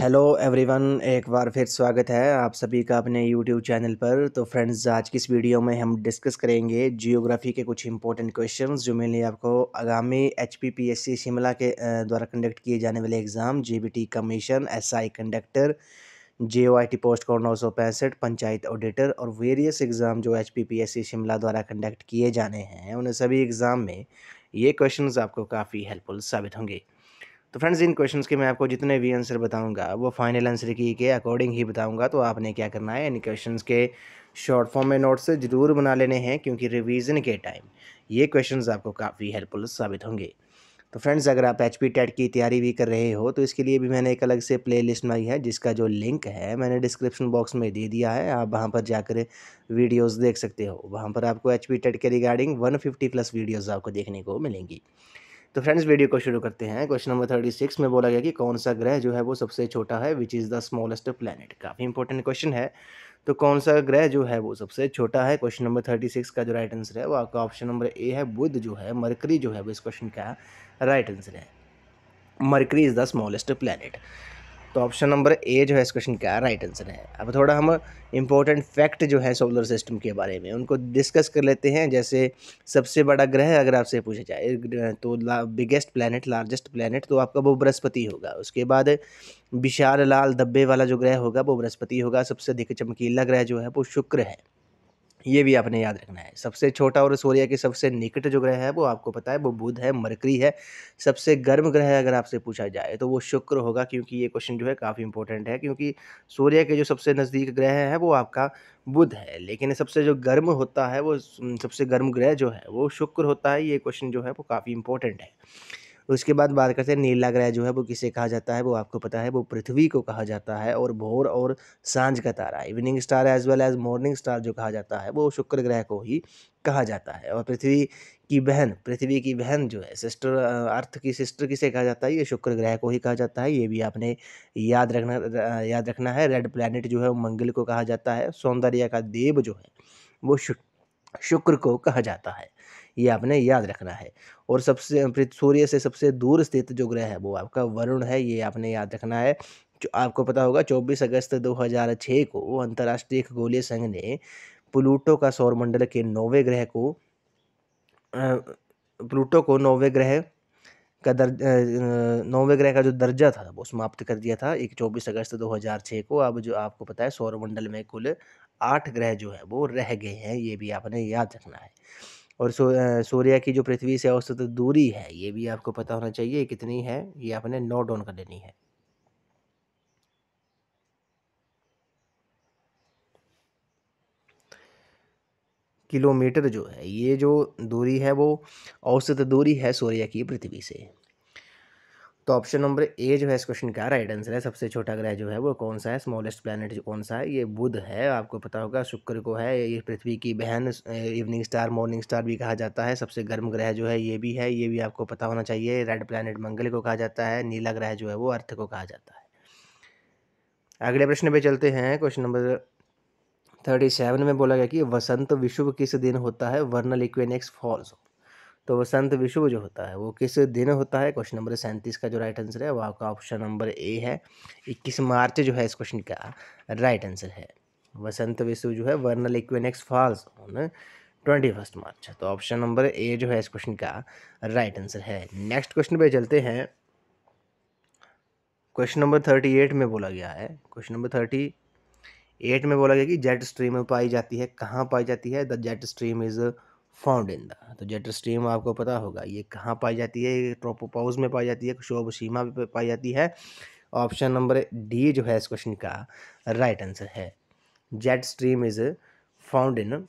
Hello everyone, एक बार फिर स्वागत है आप सभी का अपने यूट्यूब चैनल पर। तो फ्रेंड्स, आज की इस वीडियो में हम डिस्कस करेंगे जियोग्राफी के कुछ इंपॉर्टेंट क्वेश्चंस जो मेनली आपको आगामी एचपीपीएससी शिमला के द्वारा कंडक्ट किए जाने वाले exam GBT commission, SI conductor, JOIT post code 965, panchayat auditor और वेरियस एग्ज़ाम जो एचपीपीएससी शिमला द्वारा कंडक्ट किए जाने हैं, उन सभी एग्ज़ाम में ये क्वेश्चंस आपको काफ़ी हेल्पफुल साबित होंगे। तो फ्रेंड्स, इन क्वेश्चंस के मैं आपको जितने भी आंसर बताऊंगा वो फाइनल आंसर की के अकॉर्डिंग ही बताऊंगा। तो आपने क्या करना है, इन क्वेश्चंस के शॉर्ट फॉर्म में नोट्स ज़रूर बना लेने हैं, क्योंकि रिवीजन के टाइम ये क्वेश्चंस आपको काफ़ी हेल्पफुल साबित होंगे। तो फ्रेंड्स, अगर आप एचपी टेट की तैयारी भी कर रहे हो तो इसके लिए भी मैंने एक अलग से प्लेलिस्ट बनाई है, जिसका जो लिंक है मैंने डिस्क्रिप्शन बॉक्स में दे दिया है। आप वहां पर जाकर वीडियोस देख सकते हो। वहां पर आपको एचपी टेट के रिगार्डिंग 150 प्लस वीडियोस आपको देखने को मिलेंगी। तो फ्रेंड्स, वीडियो को शुरू करते हैं। क्वेश्चन नंबर 36 में बोला गया कि कौन सा ग्रह जो है वो सबसे छोटा है, which is the smallest planet. काफ़ी इंपॉर्टेंट क्वेश्चन है। तो कौन सा ग्रह जो है वो सबसे छोटा है, क्वेश्चन नंबर 36 का जो राइट आंसर है वो आपका ऑप्शन नंबर ए है, बुध जो है, मरकरी जो है वो इस क्वेश्चन का राइट आंसर है। Mercury is the smallest planet. तो ऑप्शन नंबर ए जो है इस क्वेश्चन का राइट आंसर है। अब थोड़ा हम इंपॉर्टेंट फैक्ट जो है सोलर सिस्टम के बारे में उनको डिस्कस कर लेते हैं। जैसे सबसे बड़ा ग्रह अगर आपसे पूछा जाए तो बिगेस्ट प्लैनेट, लार्जेस्ट प्लैनेट तो आपका वो बृहस्पति होगा। उसके बाद विशाल लाल धब्बे वाला जो ग्रह होगा वो बृहस्पति होगा। सबसे अधिक चमकीला ग्रह जो है वो शुक्र है। ये भी आपने याद रखना है। सबसे छोटा और सूर्य के सबसे निकट जो ग्रह है वो आपको पता है वो बुध है, मरकरी है। सबसे गर्म ग्रह अगर आपसे पूछा जाए तो वो शुक्र होगा, क्योंकि ये क्वेश्चन जो है काफ़ी इंपॉर्टेंट है, क्योंकि सूर्य के जो सबसे नज़दीक ग्रह है वो आपका बुध है, लेकिन सबसे जो गर्म होता है वो सबसे गर्म ग्रह जो है वो शुक्र होता है। ये क्वेश्चन जो है वो काफ़ी इंपॉर्टेंट है। उसके बाद बात करते हैं नीला ग्रह जो है वो किसे कहा जाता है, वो आपको पता है वो पृथ्वी को कहा जाता है। और भोर और सांझ का तारा, evening star as well as morning star जो कहा जाता है वो शुक्र ग्रह को ही कहा जाता है। और पृथ्वी की बहन जो है सिस्टर, अर्थ की सिस्टर किसे कहा जाता है, ये शुक्र ग्रह को ही कहा जाता है। ये भी आपने याद रखना है। रेड प्लैनेट जो है वो मंगल को कहा जाता है। सौंदर्य का देव जो है वो शुक्र को कहा जाता है। ये आपने याद रखना है। और सूर्य से सबसे दूर स्थित जो ग्रह है वो आपका वरुण है। ये आपने याद रखना है। जो आपको पता होगा 24 अगस्त 2006 को अंतर्राष्ट्रीय खगोलीय संघ ने प्लूटो का सौरमंडल के अ, प्लूटो को नौवे ग्रह का जो दर्जा था वो समाप्त कर दिया था 24 अगस्त 2006 को। अब जो आपको पता है सौरमंडल में कुल 8 ग्रह जो है वो रह गए हैं। ये भी आपने याद रखना है। और सूर्य की जो पृथ्वी से औसत दूरी है ये भी आपको पता होना चाहिए, कितनी है, ये आपने नोट डाउन कर लेनी है। किलोमीटर जो है, ये जो दूरी है वो औसत दूरी है सूर्य की पृथ्वी से। तो ऑप्शन नंबर ए जो है इस क्वेश्चन का राइट आंसर है। सबसे छोटा ग्रह जो है वो कौन सा है, स्मॉलेस्ट प्लैनेट जो कौन सा है, ये बुध है। आपको पता होगा शुक्र को है, ये पृथ्वी की बहन, इवनिंग स्टार, मॉर्निंग स्टार भी कहा जाता है। सबसे गर्म ग्रह जो है ये भी है, ये भी आपको पता होना चाहिए। रेड प्लैनेट मंगल को कहा जाता है। नीला ग्रह जो है वो अर्थ को कहा जाता है। अगले प्रश्न पे चलते हैं। क्वेश्चन नंबर 37 में बोला गया कि वसंत विषुव किस दिन होता है, वर्नल इक्विनेक्स फॉल्स। तो वसंत विषुव जो होता है वो किस दिन होता है, क्वेश्चन नंबर 37 का जो राइट आंसर है वो आपका ऑप्शन नंबर ए है। 21 मार्च जो है इस क्वेश्चन का राइट आंसर है। वसंत विषुव जो है वर्नल इक्विनेक्स फॉल्स ऑन 21 मार्च। तो ऑप्शन नंबर ए जो है इस क्वेश्चन का राइट आंसर है। नेक्स्ट क्वेश्चन पे चलते हैं। क्वेश्चन नंबर 38 में बोला गया है, क्वेश्चन नंबर 38 में बोला गया कि जेट स्ट्रीम में पाई जाती है, कहाँ पाई जाती है, the jet stream is found in the. तो जेट स्ट्रीम आपको पता होगा ये कहाँ पाई जाती है, ये ट्रोपोपॉज में पाई जाती है, क्षोभ सीमा पे पाई जाती है। ऑप्शन नंबर डी जो है इस क्वेश्चन का राइट आंसर है। Jet stream is found in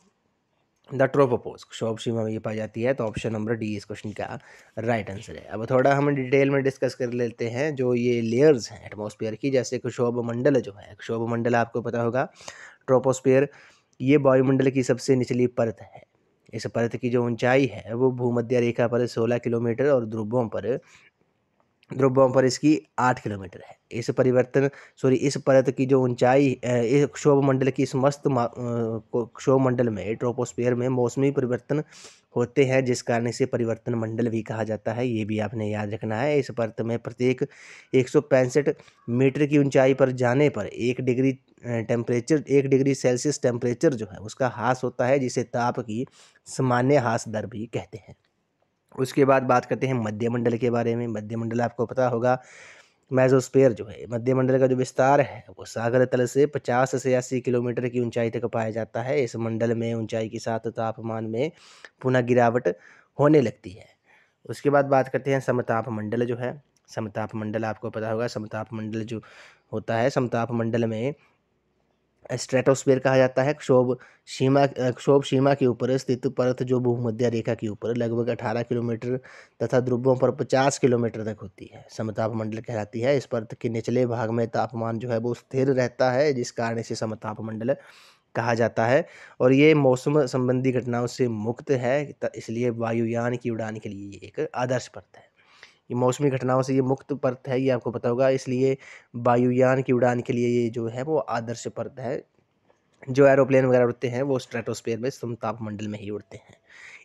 the tropopause, क्षोभ सीमा में ये पाई जाती है। तो ऑप्शन नंबर डी इस क्वेश्चन का राइट आंसर है। अब थोड़ा हम डिटेल में डिस्कस कर लेते हैं जो ये लेयर्स हैं एटमॉस्फेयर की। जैसे क्षोभ मंडल जो है, क्षोभ मंडल आपको पता होगा, ट्रोपोस्फेयर, ये वायुमंडल की सबसे निचली परत है। इस परत की जो ऊंचाई है वो भूमध्य रेखा पर 16 किलोमीटर और ध्रुवों पर ध्रुवों पर इसकी 8 किलोमीटर है। इस परत की जो ऊंचाई इस क्षोभ मंडल की क्षोभ मंडल में ट्रोपोस्फियर में मौसमी परिवर्तन होते हैं, जिस कारण इसे परिवर्तन मंडल भी कहा जाता है। ये भी आपने याद रखना है। इस परत में प्रत्येक 165 मीटर की ऊंचाई पर जाने पर 1 डिग्री सेल्सियस टेम्परेचर जो है उसका ह्रास होता है, जिसे ताप की सामान्य ह्रास दर भी कहते हैं। उसके बाद बात करते हैं मध्यमंडल के बारे में। मध्यमंडल आपको पता होगा, मेसोस्फीयर जो है, मध्यमंडल का जो विस्तार है वो सागर तल से 50 से 80 किलोमीटर की ऊंचाई तक पाया जाता है। इस मंडल में ऊंचाई के साथ तापमान में पुनः गिरावट होने लगती है। उसके बाद बात करते हैं समताप मंडल जो है। समताप मंडल आपको पता होगा, समताप मंडल जो होता है, समताप मंडल में स्ट्रेटोस्फीयर कहा जाता है। क्षोभ सीमा के ऊपर स्थित परत जो भूमध्य रेखा के ऊपर लगभग 18 किलोमीटर तथा ध्रुवों पर 50 किलोमीटर तक होती है, समताप मंडल कहलाती है। इस परत के निचले भाग में तापमान जो है वो स्थिर रहता है, जिस कारण इसे समताप मंडल कहा जाता है। और ये मौसम संबंधी घटनाओं से मुक्त है, इसलिए वायुयान की उड़ान के लिए ये एक आदर्श परत है। ये मौसमी घटनाओं से ये मुक्त परत है, ये आपको पता होगा, इसलिए वायुयान की उड़ान के लिए ये जो है वो आदर्श परत है। जो एरोप्लेन वगैरह उड़ते हैं वो स्ट्रेटोस्फीयर में समताप मंडल में ही उड़ते हैं।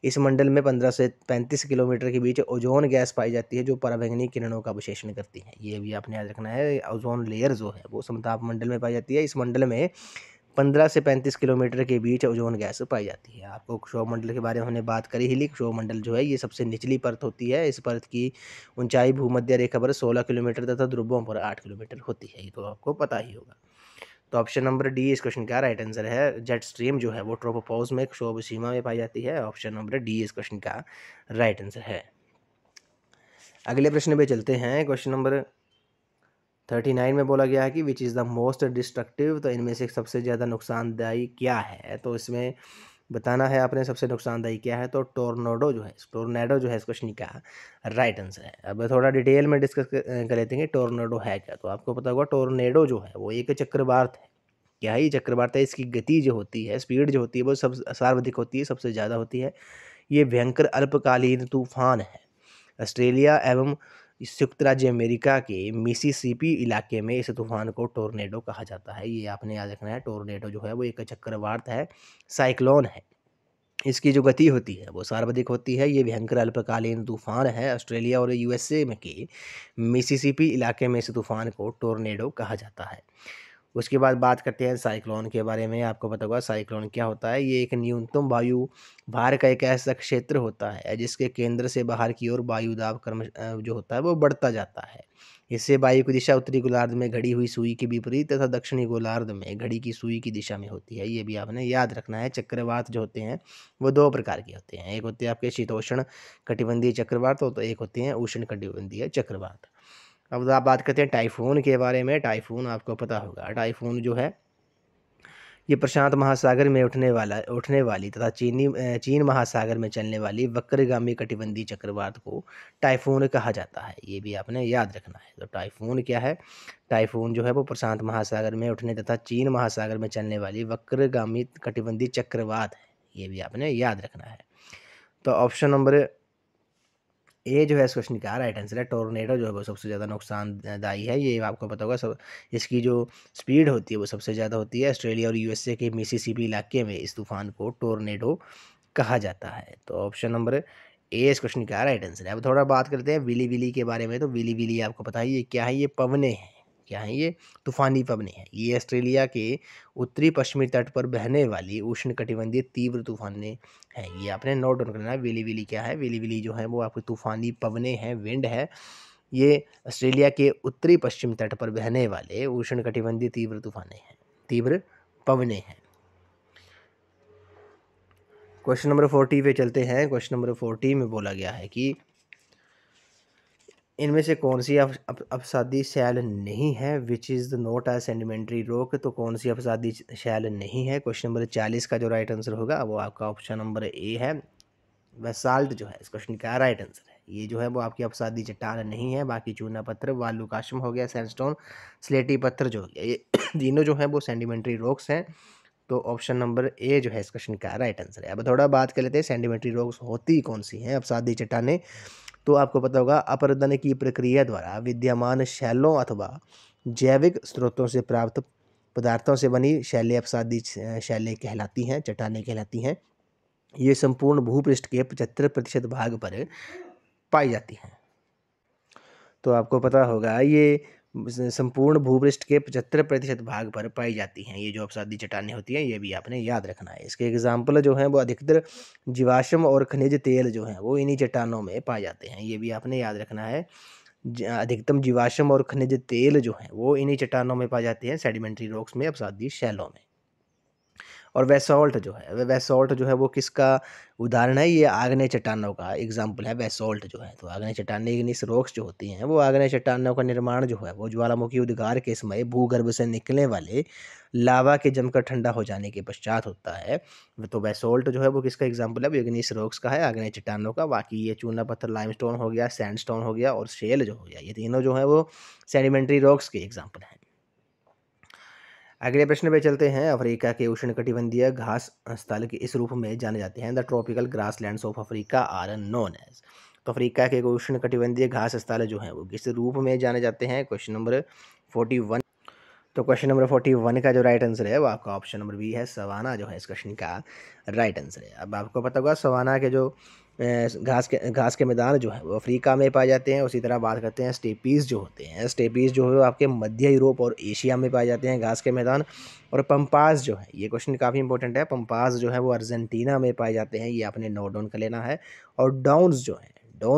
इस मंडल में 15 से 35 किलोमीटर के बीच ओजोन गैस पाई जाती है, जो पराबैंगनी किरणों का अवशेषण करती है। ये भी आपने याद रखना है। ओजोन लेयर जो है वो समताप मंडल में पाई जाती है। इस मंडल में 15 से 35 किलोमीटर के बीच ओजोन गैस पाई जाती है। आपको क्षोभ मंडल के बारे में हमने बात करी ही ली। क्षोभ मंडल जो है ये सबसे निचली परत होती है। इस परत की ऊंचाई भूमध्य रेखा पर 16 किलोमीटर तथा ध्रुवों पर 8 किलोमीटर होती है। ये तो आपको पता ही होगा। तो ऑप्शन नंबर डी इस क्वेश्चन का राइट आंसर है। जेट स्ट्रीम जो है वो ट्रोपोपॉज में क्षोभ सीमा में पाई जाती है। ऑप्शन नंबर डी इस क्वेश्चन का राइट आंसर है। अगले प्रश्न पे चलते हैं। क्वेश्चन नंबर 39 में बोला गया है कि which is the most destructive, तो इनमें से सबसे ज़्यादा नुकसानदायी क्या है। तो इसमें बताना है आपने सबसे नुकसानदायी क्या है। तो टोर्नाडो जो है इस क्वेश्चन का राइट आंसर है। अब थोड़ा डिटेल में डिस्कस कर लेते हैं टोर्नाडो है क्या। तो आपको पता होगा टोर्नेडो जो है वो एक चक्रवात है। क्या ही चक्रवात है, इसकी गति जो होती है, स्पीड जो होती है वो सब सर्वाधिक होती है, सबसे ज़्यादा होती है। ये भयंकर अल्पकालीन तूफान है। ऑस्ट्रेलिया एवं संयुक्त राज्य अमेरिका के मिसिसिपी इलाके में इस तूफान को टोर्नेडो कहा जाता है। ये आपने याद रखना है। टोर्नेडो जो है वो एक चक्रवात है, साइक्लोन है। इसकी जो गति होती है वो सर्वाधिक होती है। ये भयंकर अल्पकालीन तूफान है। ऑस्ट्रेलिया और यूएसए में के मिसिसिपी इलाके में इस तूफान को टोर्नेडो कहा जाता है। उसके बाद बात करते हैं साइक्लोन के बारे में। आपको पता होगा साइक्लोन क्या होता है। ये एक न्यूनतम वायु भार का एक ऐसा क्षेत्र होता है जिसके केंद्र से बाहर की ओर वायु दाब जो होता है वो बढ़ता जाता है। इससे वायु की दिशा उत्तरी गोलार्ध में घड़ी हुई सुई के विपरीत तथा दक्षिणी गोलार्ध में घड़ी की सुई की दिशा में होती है। ये भी आपने याद रखना है। चक्रवात जो होते हैं वो दो प्रकार के होते हैं। एक होते हैं आपके शीतोष्ण कटिबंधीय चक्रवात, तो एक होते हैं उष्ण कटिबंधीय चक्रवात। अब आप बात करते हैं टाइफून के बारे में। टाइफून आपको पता होगा, टाइफून जो है ये प्रशांत महासागर में उठने वाली तथा चीन महासागर में चलने वाली वक्रगामी कटिबंधीय चक्रवात को टाइफून कहा जाता है। ये भी आपने याद रखना है। तो टाइफून क्या है। टाइफून जो है वो प्रशांत महासागर में उठने तथा चीन महासागर में चलने वाली वक्रगामी कटिबंधीय चक्रवात है। ये भी आपने याद रखना है। तो ऑप्शन नंबर ए जो है इस क्वेश्चन का राइट आंसर है। टोर्नेडो जो है वो सबसे ज़्यादा नुकसानदायी है। ये आपको पता होगा सब। इसकी जो स्पीड होती है वो सबसे ज़्यादा होती है। ऑस्ट्रेलिया और यूएसए के मिसिसिपी इलाके में इस तूफान को टोर्नेडो कहा जाता है। तो ऑप्शन नंबर ए इस क्वेश्चन का राइट आंसर है। अब थोड़ा बात करते हैं विली विली के बारे में। तो विली विली आपको पता है ये क्या है। ये पवने हैं। क्या है ये। तूफानी पवने हैं। ये ऑस्ट्रेलिया के उत्तरी पश्चिमी तट पर बहने वाली उष्णकटिबंधीय तीव्र तूफानें हैं। ये आपने नोट डाउन करना है। विली विली क्या है। विली विली जो है वो आपकी तूफानी पवने हैं, विंड है। ये ऑस्ट्रेलिया के उत्तरी पश्चिम तट पर बहने वाले उष्णकटिबंधीय तीव्र तूफानें हैं, तीव्र पवने हैं। क्वेश्चन नंबर 40 पे चलते हैं। क्वेश्चन नंबर 40 में बोला गया है कि इनमें से कौन सी अपसादी शैल नहीं है। Which is the note A sedimentary rock. तो कौन सी अपसादी शैल नहीं है। क्वेश्चन नंबर 40 का जो राइट आंसर होगा वो आपका ऑप्शन नंबर ए है। बेसाल्ट जो है इस क्वेश्चन का राइट आंसर है। ये जो है वो आपकी अपसादी चट्टान नहीं है। बाकी चूना पत्थर, वालुकाश्म हो गया, सैंडस्टोन, स्लेटी पत्थर जो हो गया, ये तीनों जो है वो सेडिमेंट्री रॉक्स हैं। तो ऑप्शन नंबर ए जो है इस क्वेश्चन का राइट आंसर है। अब थोड़ा बात कर लेते हैं सेडिमेंट्री रॉक्स होती कौन सी हैं, अपसादी चट्टानें। तो आपको पता होगा अपरदन की प्रक्रिया द्वारा विद्यमान शैलों अथवा जैविक स्रोतों से प्राप्त पदार्थों से बनी शैलें अपसादी शैलें कहलाती हैं, चट्टानें कहलाती हैं। ये संपूर्ण भूपृष्ठ के 75% भाग पर पाई जाती हैं। तो आपको पता होगा ये संपूर्ण भूपृष्ठ के 75% भाग पर पाई जाती हैं। ये जो अपसादी चट्टानें होती हैं, ये भी आपने याद रखना है। इसके एग्जाम्पल जो हैं वो अधिकतर जीवाश्म और खनिज तेल जो हैं वो इन्हीं चट्टानों में पाए जाते हैं। ये भी आपने याद रखना है। अधिकतम जीवाश्म और खनिज तेल जो हैं वो इन्हीं चट्टानों में पाए जाते हैं, सेडिमेंट्री रॉक्स में, अपसादी शैलों में। और बेसाल्ट जो है, वह बेसाल्ट जो है वो किसका उदाहरण है? ये आग्नेय चट्टानों का एग्जाम्पल है बेसाल्ट जो है। तो आग्नेय चट्टानें, इग्निस रॉक्स जो होती हैं वो आग्नेय चट्टानों का निर्माण जो है वो ज्वालामुखी उद्गार के समय भूगर्भ से निकलने वाले लावा के जमकर ठंडा हो जाने के पश्चात होता है। तो बेसाल्ट जो है वो किसका एग्जाम्पल है? वो इग्निस रॉक्स का है, आग्नेय चट्टानों का। बाकी ये चूना पत्थर, लाइमस्टोन हो गया, सैंडस्टोन हो गया और शेल जो हो गया, ये तीनों जो है वो सेडिमेंट्री रॉक्स के एग्जाम्पल हैं। अगले प्रश्न पे चलते हैं। अफ्रीका के उष्णकटिबंधीय घास स्थल के इस रूप में जाने जाते हैं। The tropical grasslands of Africa are known as. तो अफ्रीका के उष्णकटिबंधीय घास स्थल जो हैं वो किस रूप में जाने जाते हैं? Question number 41। तो क्वेश्चन नंबर 41 का जो राइट आंसर है वो आपका ऑप्शन नंबर बी है, सवाना जो है इस क्वेश्चन का राइट आंसर है। अब आपको पता होगा सवाना के जो घास के मैदान जो है वो अफ्रीका में पाए जाते हैं। उसी तरह बात करते हैं स्टेपीज़ जो होते हैं, स्टेपीज़ जो है वो आपके मध्य यूरोप और एशिया में पाए जाते हैं घास के मैदान। और पंपास जो है, ये क्वेश्चन काफ़ी इंपॉर्टेंट है, पंपास जो है वो अर्जेंटीना में पाए जाते हैं। ये आपने नोट डाउन कर लेना है। और डाउन्स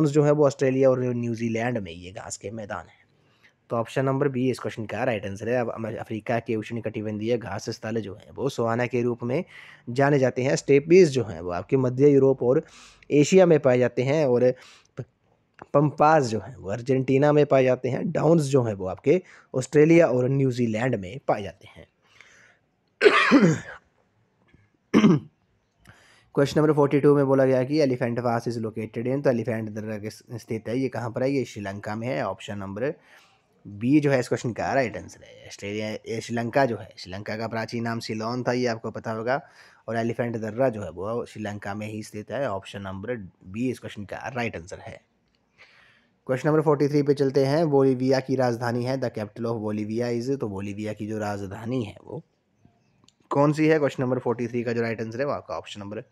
जो है वो ऑस्ट्रेलिया और न्यूजीलैंड में ये घास के मैदान है। तो ऑप्शन नंबर बी इस क्वेश्चन का राइट आंसर है। अब अफ्रीका के उष्णकटिबंधीय घास स्थल जो है वो सवाना के रूप में जाने जाते हैं। स्टेपीज जो हैं वो आपके मध्य यूरोप और एशिया में पाए जाते हैं। और पंपास जो है वो अर्जेंटीना में पाए जाते हैं। डाउन्स जो है वो आपके ऑस्ट्रेलिया और न्यूजीलैंड में पाए जाते हैं। क्वेश्चन नंबर 42 में बोला गया कि elephant pass is located in. तो एलिफेंट दर्रा स्थित है, ये कहाँ पर है? ये श्रीलंका में है। ऑप्शन नंबर बी जो है इस क्वेश्चन का राइट आंसर है। ऑस्ट्रेलिया, श्रीलंका जो है, श्रीलंका का प्राचीन नाम सिलोन था, ये आपको पता होगा। और एलिफेंट दर्रा जो है वो श्रीलंका में ही स्थित है। ऑप्शन नंबर बी इस क्वेश्चन का राइट आंसर है। क्वेश्चन नंबर 43 पे चलते हैं। बोलीविया की राजधानी है, the capital of Bolivia is. तो बोलीविया की जो राजधानी है वो कौन सी है? क्वेश्चन नंबर 43 का जो राइट आंसर है वो आपका ऑप्शन नंबर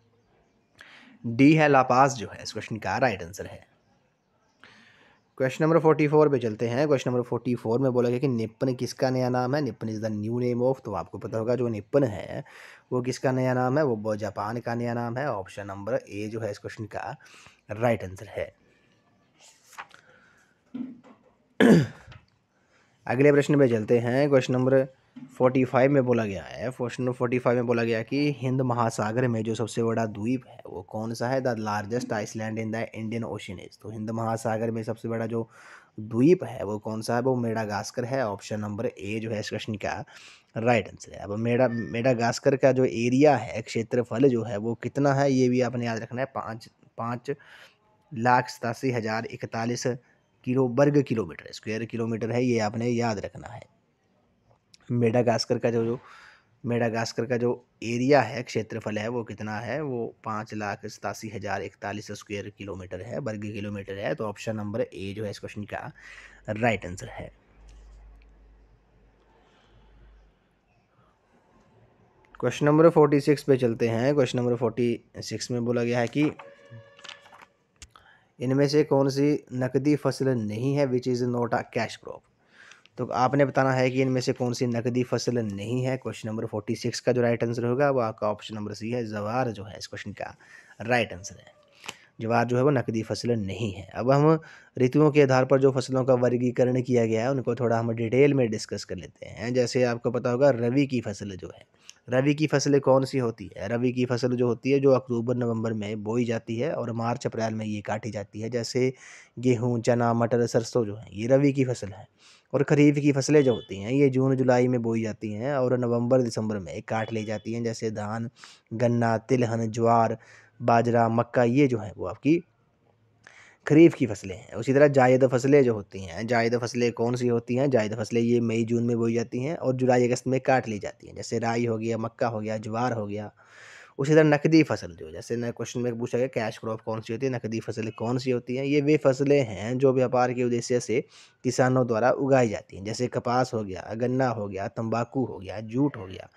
डी है, लापास जो है इस क्वेश्चन का राइट आंसर है। क्वेश्चन नंबर 44 पे चलते हैं। क्वेश्चन नंबर 44 में बोला गया कि निप्पन किसका नया नाम है? Nippon is the new name of. तो आपको पता होगा जो निप्पन है वो किसका नया नाम है? वो जापान का नया नाम है। ऑप्शन नंबर ए जो है इस क्वेश्चन का राइट आंसर है। अगले प्रश्न पे चलते हैं। क्वेश्चन नंबर 45 में बोला गया है, क्वेश्चन नंबर 45 में बोला गया कि हिंद महासागर में जो सबसे बड़ा द्वीप है वो कौन सा है? The largest island in the Indian Ocean is. तो हिंद महासागर में सबसे बड़ा जो द्वीप है वो कौन सा है? वो मेडागास्कर है। ऑप्शन नंबर ए जो है इस क्वेश्चन का राइट आंसर है। अब मेडागास्कर का जो एरिया है, क्षेत्रफल जो है वो कितना है? ये भी आपने याद रखना है। 5,87,041 वर्ग किलोमीटर, स्क्वायर किलोमीटर है, ये आपने याद रखना है। मेडागास्कर का जो एरिया है, क्षेत्रफल है, वो कितना है? वो 5,87,041 स्क्वायर किलोमीटर है, वर्ग किलोमीटर है। तो ऑप्शन नंबर ए जो है इस क्वेश्चन का राइट आंसर है। क्वेश्चन नंबर 46 पे चलते हैं। क्वेश्चन नंबर 46 में बोला गया है कि इनमें से कौन सी नकदी फसल नहीं है? Which is not a cash crop. तो आपने बताना है कि इनमें से कौन सी नकदी फसल नहीं है। क्वेश्चन नंबर 46 का जो राइट आंसर होगा वो आपका ऑप्शन नंबर सी है, ज्वार जो है इस क्वेश्चन का राइट आंसर है। ज्वार जो है वो नकदी फसल नहीं है। अब हम ऋतुओं के आधार पर जो फसलों का वर्गीकरण किया गया है उनको थोड़ा हम डिटेल में डिस्कस कर लेते हैं। जैसे आपको पता होगा रबी की फसल जो है, रबी की फसलें कौन सी होती है? रबी की फसल जो होती है जो अक्टूबर नवंबर में बोई जाती है और मार्च अप्रैल में ये काटी जाती है। जैसे गेहूँ, चना, मटर, सरसों जो है ये रबी की फसल है। और खरीफ की फसलें जो होती हैं ये जून जुलाई में बोई जाती हैं और नवंबर दिसंबर में काट ली जाती हैं। जैसे धान, गन्ना, तिलहन, ज्वार, बाजरा, मक्का, ये जो है वो आपकी खरीफ की फसलें हैं। उसी तरह जायद फसलें जो होती हैं, जायद फसलें कौन सी होती हैं? जायद फसलें ये मई जून में बोई जाती हैं और जुलाई अगस्त में काट ली जाती हैं। जैसे राई हो गया, मक्का हो गया, ज्वार हो गया। उसी तरह नकदी फसल जो, जैसे न क्वेश्चन में पूछा गया कैश क्रॉप कौन सी होती है, नकदी फसलें कौन सी होती हैं, ये वे फसलें हैं जो व्यापार के उद्देश्य से किसानों द्वारा उगाई जाती हैं। जैसे कपास हो गया, गन्ना हो गया, तंबाकू हो गया, जूट हो गया,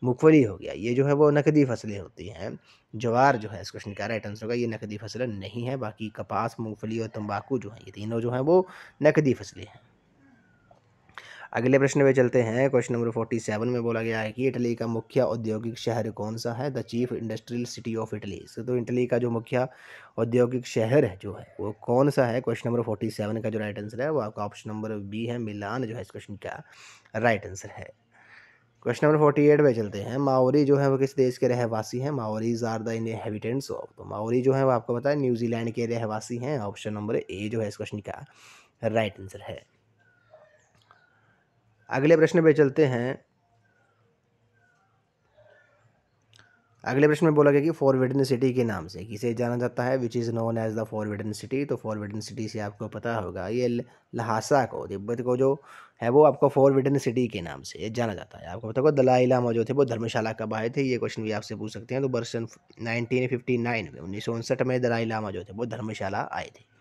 मूंगफली हो गया, ये जो है वो नकदी फसलें होती हैं। ज्वार जो है इस क्वेश्चन का राइट आंसर होगा, ये नकदी फसलें नहीं है। बाकी कपास, मूंगफली और तंबाकू जो है ये तीनों जो हैं वो नकदी फसलें हैं। अगले प्रश्न में चलते हैं। क्वेश्चन नंबर 47 में बोला गया है कि इटली का मुख्य औद्योगिक शहर कौन सा है, the chief industrial city of Italy. तो इटली का जो मुख्य औद्योगिक शहर है जो है वो कौन सा है, क्वेश्चन नंबर 47 का जो राइट आंसर है वो आपका ऑप्शन नंबर बी है, मिलान जो है इस क्वेश्चन का राइट आंसर है। क्वेश्चन नंबर 48 पे चलते हैं। माओरी जो है वो किस देश के रहवासी हैं, माओरीज आर द इनहेबिटेंट्स ऑफ। तो माओरी जो है वो आपको पता है न्यूजीलैंड के रहवासी हैं, ऑप्शन नंबर ए जो है इस क्वेश्चन का राइट आंसर है। अगले प्रश्न पे चलते हैं। अगले प्रश्न में बोला गया कि फॉरबिडन सिटी के नाम से किसे जाना जाता है, which is known as the Forbidden City. तो फॉरबिडन सिटी से आपको पता होगा ये लहासा को, तिब्बत को जो है वो आपको फॉरबिडन सिटी के नाम से जाना जाता है। आपको पता होगा दलाई लामा जो थे वो धर्मशाला कब आए थे, ये क्वेश्चन भी आपसे पूछ सकते हैं। तो वर्ष 1959 में 1959 में दलाई लामा जो थे वो धर्मशाला आए थे।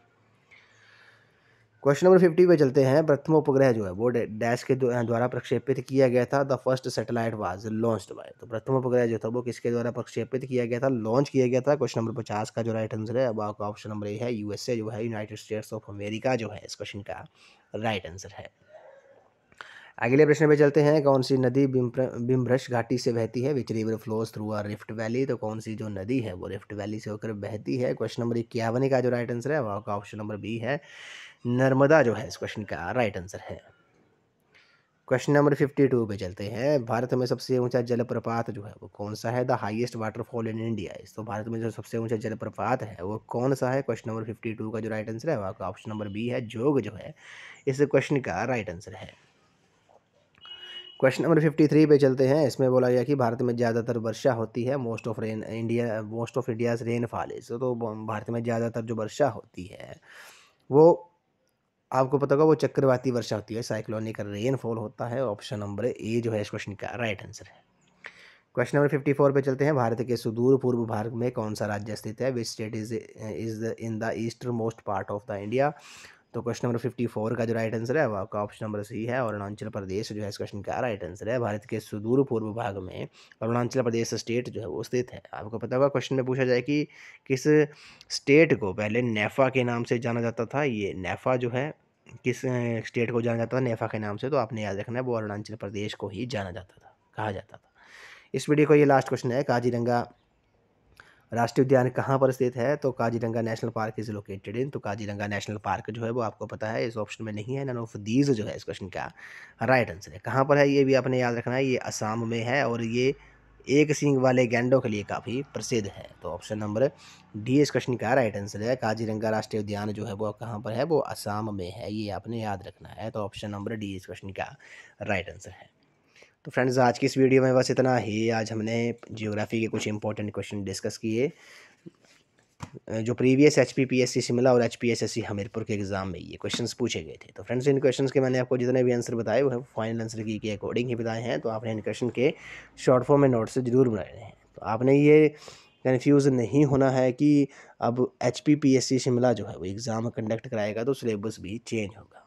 क्वेश्चन नंबर 50 पे चलते हैं। प्रथम उपग्रह जो है वो डैश के द्वारा प्रक्षेपित किया गया था, the first satellite was launched by. तो प्रथम उपग्रह जो था वो किसके द्वारा प्रक्षेपित किया गया था, लॉन्च किया गया था। क्वेश्चन नंबर 50 का जो राइट आंसर है अब आपका ऑप्शन नंबर ए है, यूएसए जो है यूनाइटेड स्टेट्स ऑफ अमेरिका जो है इस क्वेश्चन का राइट आंसर है। अगले प्रश्न पे चलते हैं। कौन सी नदी बिम्भ्रश घाटी से बहती है, which river flows through a rift valley. तो कौन सी जो नदी है वो रिफ्ट वैली से होकर बहती है। क्वेश्चन नंबर 51 का जो राइट आंसर है वो आपका ऑप्शन नंबर बी है, नर्मदा जो है इस क्वेश्चन का राइट आंसर है। क्वेश्चन नंबर 52 पे चलते हैं। भारत में सबसे ऊंचा जलप्रपात जो है वो कौन सा है, the highest waterfall in India. तो भारत में जो सबसे ऊंचा जलप्रपात है वो कौन सा है, क्वेश्चन नंबर 52 का जो राइट आंसर है वो आपका ऑप्शन नंबर बी है, जोग जो है इस क्वेश्चन का राइट आंसर है। क्वेश्चन नंबर 53 पे चलते हैं। इसमें बोला गया कि भारत में ज़्यादातर वर्षा होती है, most of India's rainfall is. तो भारत में ज़्यादातर जो वर्षा होती है वो आपको पता होगा वो चक्रवाती वर्षा होती है, साइक्लोनिक रेनफॉल होता है। ऑप्शन नंबर ए जो है इस क्वेश्चन का राइट आंसर है। क्वेश्चन नंबर 54 पे चलते हैं। भारत के सुदूर पूर्व भाग में कौन सा राज्य स्थित है, which state is in the eastern most part of the India. तो क्वेश्चन नंबर 54 का जो राइट आंसर है वो आपका ऑप्शन नंबर सी है, अरुणाचल प्रदेश जो है इस क्वेश्चन का राइट आंसर है। भारत के सुदूर पूर्व भाग में अरुणाचल प्रदेश स्टेट जो है वो स्थित है। आपको पता होगा क्वेश्चन में पूछा जाए कि किस स्टेट को पहले नेफा के नाम से जाना जाता था, ये नेफा जो है किस स्टेट को जाना जाता था नेफा के नाम से, तो आपने याद रखना है वो अरुणाचल प्रदेश को ही जाना जाता था, कहा जाता था। इस वीडियो को ये लास्ट क्वेश्चन है, काजीरंगा राष्ट्रीय उद्यान कहाँ पर स्थित है। तो Kaziranga national park is located in. तो काजीरंगा नेशनल पार्क जो है वो आपको पता है इस ऑप्शन में नहीं है, नन ऑफ दीज जो है इस क्वेश्चन का राइट आंसर है। कहाँ पर है ये भी आपने याद रखना है, ये असम में है और ये एक सींग वाले गैंडों के लिए काफ़ी प्रसिद्ध है। तो ऑप्शन नंबर डी इस क्वेश्चन का राइट आंसर है। काजीरंगा राष्ट्रीय उद्यान जो है वो कहाँ पर है, वो असम में है, ये आपने याद रखना है। तो ऑप्शन नंबर डी इस क्वेश्चन का राइट आंसर है। तो फ्रेंड्स आज की इस वीडियो में बस इतना ही। आज हमने जियोग्राफी के कुछ इंपॉर्टेंट क्वेश्चन डिस्कस किए जो प्रीवियस HPPSC शिमला और HPSSC हमीरपुर के एग्ज़ाम में ये क्वेश्चंस पूछे गए थे। तो फ्रेंड्स इन क्वेश्चंस के मैंने आपको जितने भी आंसर बताए वो फाइनल आंसर की के अकॉर्डिंग ही बताए हैं। तो आपने इन क्वेश्चन के शॉर्ट फॉर्म में नोट्स जरूर बनाए हैं। तो आपने ये कन्फ्यूज़ नहीं होना है कि अब HPPSC शिमला जो है वो एग्ज़ाम कंडक्ट कराएगा तो सिलेबस भी चेंज होगा।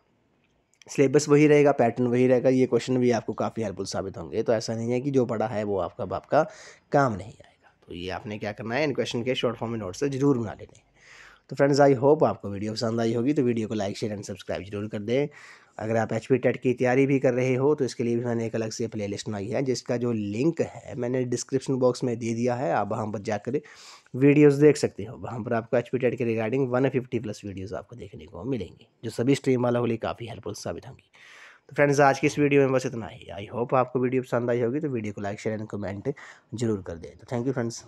सिलेबस वही रहेगा, पैटर्न वही रहेगा, ये क्वेश्चन भी आपको काफ़ी हेल्पफुल साबित होंगे। तो ऐसा नहीं है कि जो पढ़ा है वो आपका काम नहीं आएगा। तो ये आपने क्या करना है, इन क्वेश्चन के शॉर्ट फॉर्म में नोट्स जरूर बना लेने हैं। तो फ्रेंड्स आई होप आपको वीडियो पसंद आई होगी। तो वीडियो को लाइक शेयर एंड सब्सक्राइब जरूर कर दें। अगर आप HP टेट की तैयारी भी कर रहे हो तो इसके लिए भी मैंने एक अलग से प्लेलिस्ट बनाई है, जिसका जो लिंक है मैंने डिस्क्रिप्शन बॉक्स में दे दिया है। आप वहाँ पर जाकर वीडियोस देख सकते हो। वहाँ पर आपको HP टेट के रिगार्डिंग 150+ वीडियोस आपको देखने को मिलेंगी, जो सभी स्ट्रीम वालों के लिए काफ़ी हेल्पफुल साबित होंगी। तो फ्रेंड्स आज की इस वीडियो में बस इतना ही। आई होप आपको वीडियो पसंद आई होगी। तो वीडियो को लाइक शेयर एंड कमेंट जरूर कर दें। तो थैंक यू फ्रेंड्स।